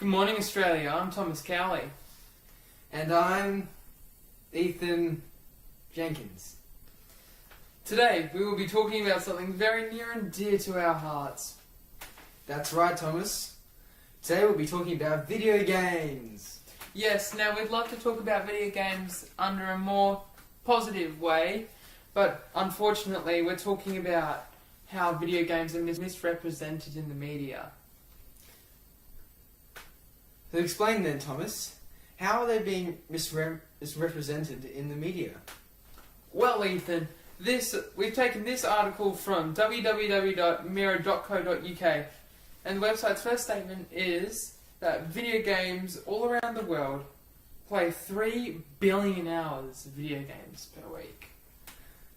Good morning, Australia. I'm Thomas Cowley. And I'm Ethan Jenkins. Today, we will be talking about something very near and dear to our hearts. That's right, Thomas. Today we'll be talking about video games. Yes, now we'd love to talk about video games under a more positive way, but unfortunately we're talking about how video games are misrepresented in the media. So explain then, Thomas, how are they being misrepresented in the media? Well, Ethan, we've taken this article from www.mirror.co.uk, and the website's first statement is that video games all around the world play 3 billion hours of video games per week.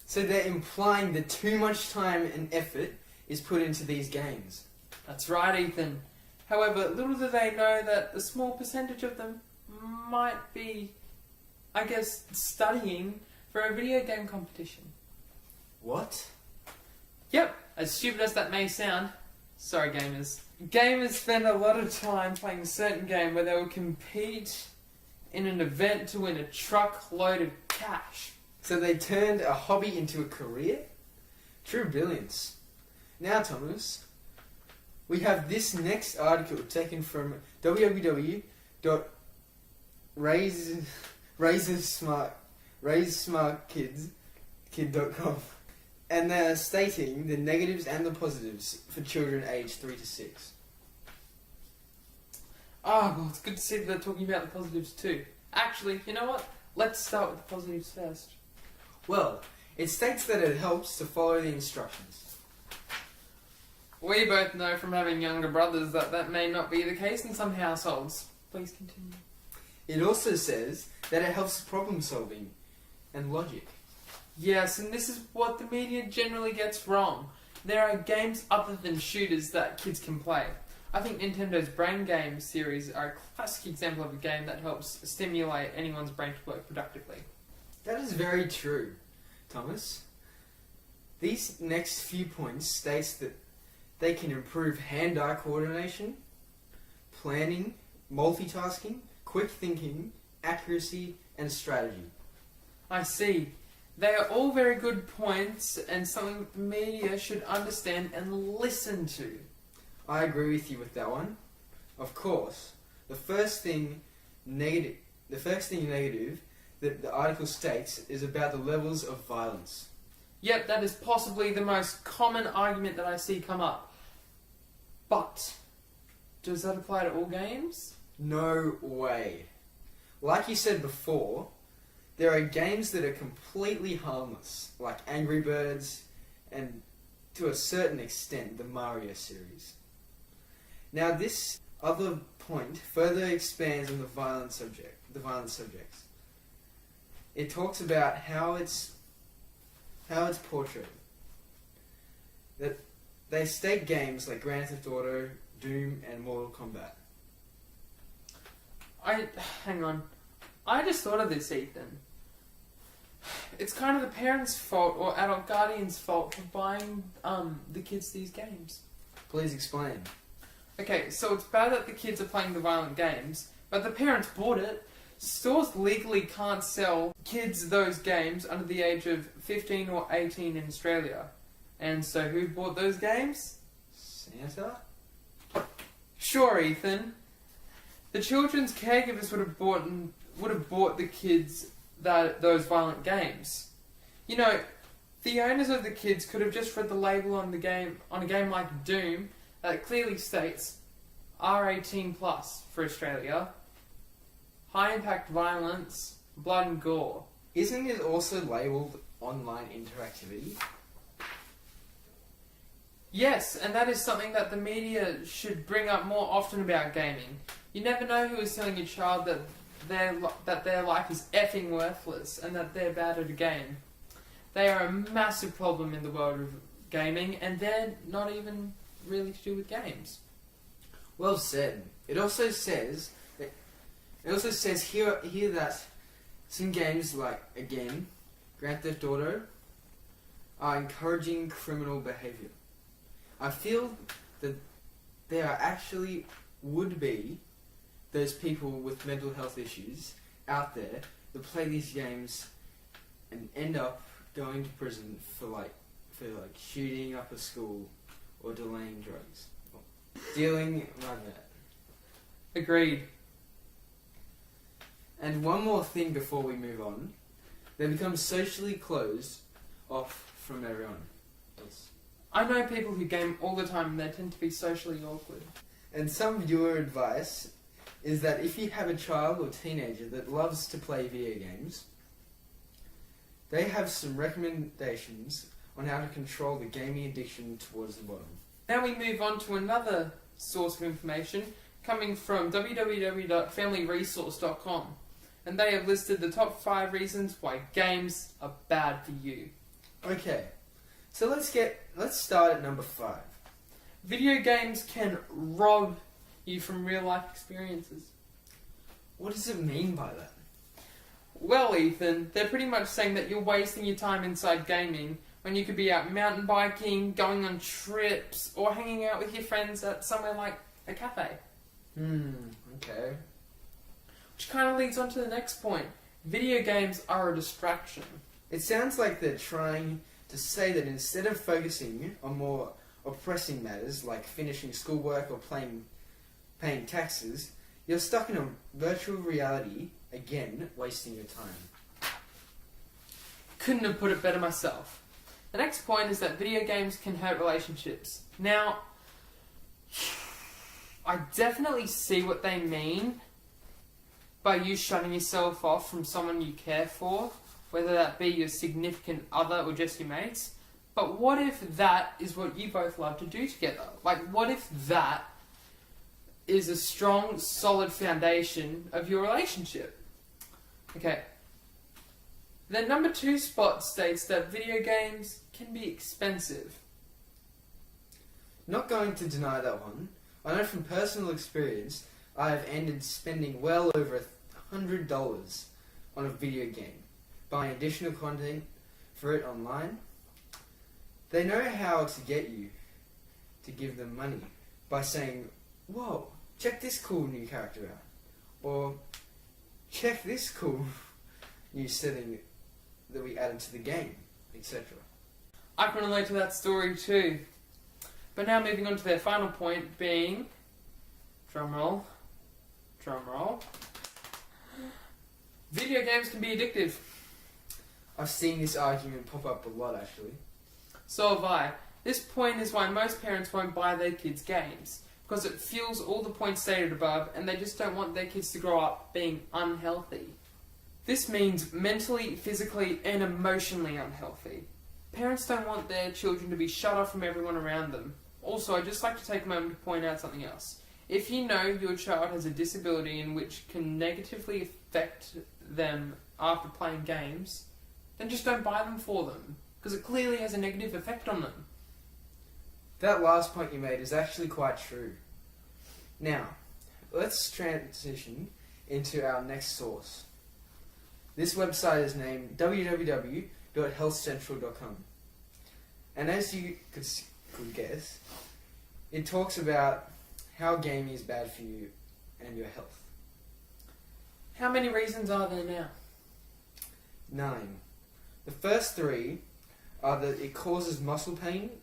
So they're implying that too much time and effort is put into these games. That's right, Ethan. However, little do they know that a small percentage of them might be, studying for a video game competition. What? Yep, as stupid as that may sound. Sorry, gamers. Gamers spend a lot of time playing a certain game where they will compete in an event to win a truckload of cash. So they turned a hobby into a career? True brilliance. Now, Thomas, we have this next article taken from www.raisesmartkid.com, and they're stating the negatives and the positives for children aged 3 to 6. Well, it's good to see that they're talking about the positives too. Actually, you know what? Let's start with the positives first. Well, it states that it helps to follow the instructions. We both know from having younger brothers that may not be the case in some households. Please continue. It also says that it helps problem solving and logic. Yes, and this is what the media generally gets wrong. There are games other than shooters that kids can play. I think Nintendo's Brain Game series are a classic example of a game that helps stimulate anyone's brain to work productively. That is very true, Thomas. These next few points states that they can improve hand-eye coordination, planning, multitasking, quick thinking, accuracy, and strategy. I see. They are all very good points and something the media should understand and listen to. I agree with you with that one. Of course, the first thing negative that the article states is about the levels of violence. Yep, that is possibly the most common argument that I see come up. But, does that apply to all games? No way. Like you said before, there are games that are completely harmless, like Angry Birds and, to a certain extent, the Mario series. Now this other point further expands on the violent subjects. It talks about how it's portrayed. That they state games like Grand Theft Auto, Doom, and Mortal Kombat. Hang on. I just thought of this, Ethan. It's kind of the parents' fault or adult guardians' fault for buying the kids these games. Please explain. Okay, so it's bad that the kids are playing the violent games, but the parents bought it. Stores legally can't sell kids those games under the age of 15 or 18 in Australia. And so who bought those games? Santa? Sure, Ethan. The children's caregivers would have bought the kids those violent games. You know, the owners of the kids could have just read the label on a game like Doom that clearly states R18+ for Australia. High impact violence, blood and gore. Isn't it also labelled online interactivity? Yes, and that is something that the media should bring up more often about gaming. You never know who is telling your child that their life is effing worthless and that they're bad at a game. They are a massive problem in the world of gaming, and they're not even really to do with games. Well said. It also says here that some games like, again, Grand Theft Auto are encouraging criminal behaviour. I feel that there are actually would be those people with mental health issues out there that play these games and end up going to prison for shooting up a school or delaying drugs. Dealing like that. Agreed. And one more thing before we move on. They become socially closed off from everyone else. I know people who game all the time and they tend to be socially awkward. And some viewer advice is that if you have a child or teenager that loves to play video games, they have some recommendations on how to control the gaming addiction towards the bottom. Now we move on to another source of information coming from www.familyresource.com, and they have listed the top 5 reasons why games are bad for you. Okay, so let's start at number 5. Video games can rob you from real life experiences. What does it mean by that? Well, Ethan, they're pretty much saying that you're wasting your time inside gaming when you could be out mountain biking, going on trips, or hanging out with your friends at somewhere like a cafe. Okay. Which kind of leads on to the next point. Video games are a distraction. It sounds like they're trying to say that instead of focusing on more oppressing matters like finishing schoolwork or paying taxes, you're stuck in a virtual reality, again, wasting your time. Couldn't have put it better myself. The next point is that video games can hurt relationships. Now, I definitely see what they mean by you shutting yourself off from someone you care for, whether that be your significant other or just your mates. But what if that is what you both love to do together? Like, what if that is a strong, solid foundation of your relationship? Okay. The number 2 spot states that video games can be expensive. Not going to deny that one. I know from personal experience, I have ended spending well over $100 on a video game, buying additional content for it online. They know how to get you to give them money by saying, "Whoa, check this cool new character out," or "Check this cool new setting that we added to the game," etc. I can relate to that story too. But now moving on to their final point being, drumroll, video games can be addictive. I've seen this argument pop up a lot actually. So have I. This point is why most parents won't buy their kids games, because it fuels all the points stated above and they just don't want their kids to grow up being unhealthy. This means mentally, physically and emotionally unhealthy. Parents don't want their children to be shut off from everyone around them. Also, I'd just like to take a moment to point out something else. If you know your child has a disability in which can negatively affect them after playing games, then just don't buy them for them, because it clearly has a negative effect on them. That last point you made is actually quite true. Now, let's transition into our next source. This website is named www.healthcentral.com. And as you could guess, it talks about how gaming is bad for you and your health. How many reasons are there now? 9. The first 3 are that it causes muscle pain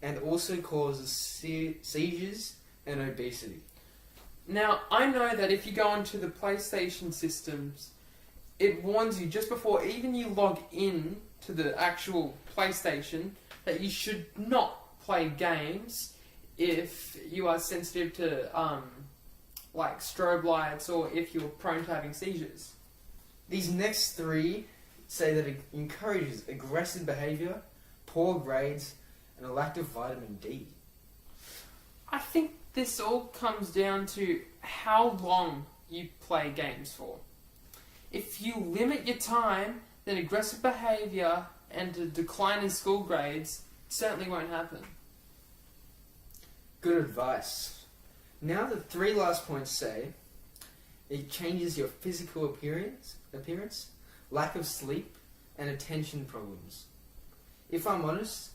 and also causes seizures and obesity. Now, I know that if you go onto the PlayStation systems, it warns you just before even you log in to the actual PlayStation that you should not play games if you are sensitive to like strobe lights or if you're prone to having seizures. These next 3 say that it encourages aggressive behaviour, poor grades, and a lack of vitamin D. I think this all comes down to how long you play games for. If you limit your time, then aggressive behaviour and a decline in school grades certainly won't happen. Good advice. Now the 3 last points say it changes your physical appearance, lack of sleep, and attention problems. If I'm honest,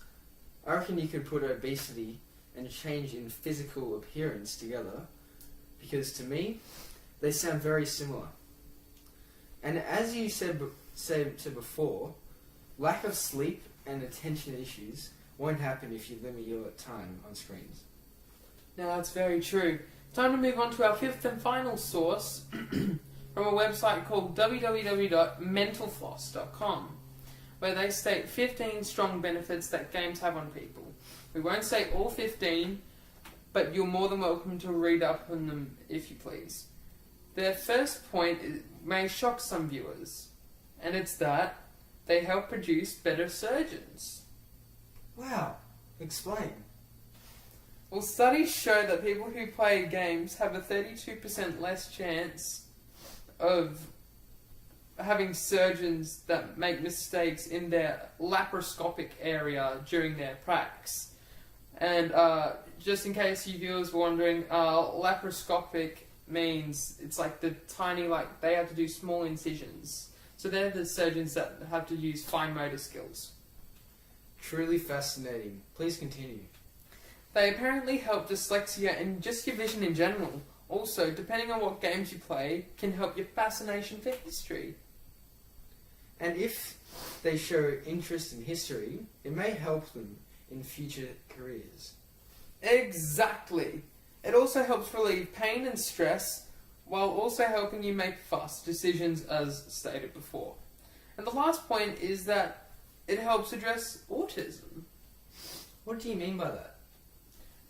I reckon you could put obesity and change in physical appearance together, because to me, they sound very similar. And as you said before, lack of sleep and attention issues won't happen if you limit your time on screens. Now that's very true. Time to move on to our fifth and final source from a website called www.mentalfloss.com, where they state 15 strong benefits that games have on people. We won't say all 15, but you're more than welcome to read up on them if you please. Their first point may shock some viewers, and it's that they help produce better surgeons. Wow, explain. Well, studies show that people who play games have a 32% less chance of having surgeons that make mistakes in their laparoscopic area during their pracs. And just in case you viewers were wondering, laparoscopic means it's like the tiny, like they have to do small incisions. So they're the surgeons that have to use fine motor skills. Truly fascinating. Please continue. They apparently help dyslexia and just your vision in general. Also, depending on what games you play, can help your fascination for history. And if they show interest in history, it may help them in future careers. Exactly. It also helps relieve pain and stress, while also helping you make fast decisions as stated before. And the last point is that it helps address autism. What do you mean by that?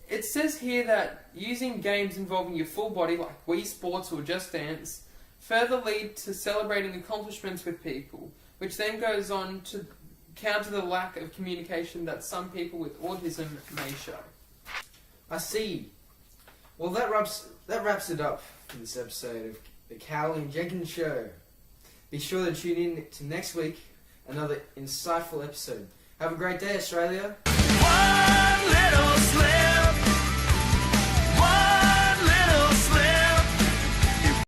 It says here that using games involving your full body, like Wii Sports or Just Dance, further lead to celebrating accomplishments with people, which then goes on to counter the lack of communication that some people with autism may show. I see. Well, that wraps it up for this episode of the Cowley and Jenkins Show. Be sure to tune in to next week, another insightful episode. Have a great day, Australia. One little slip.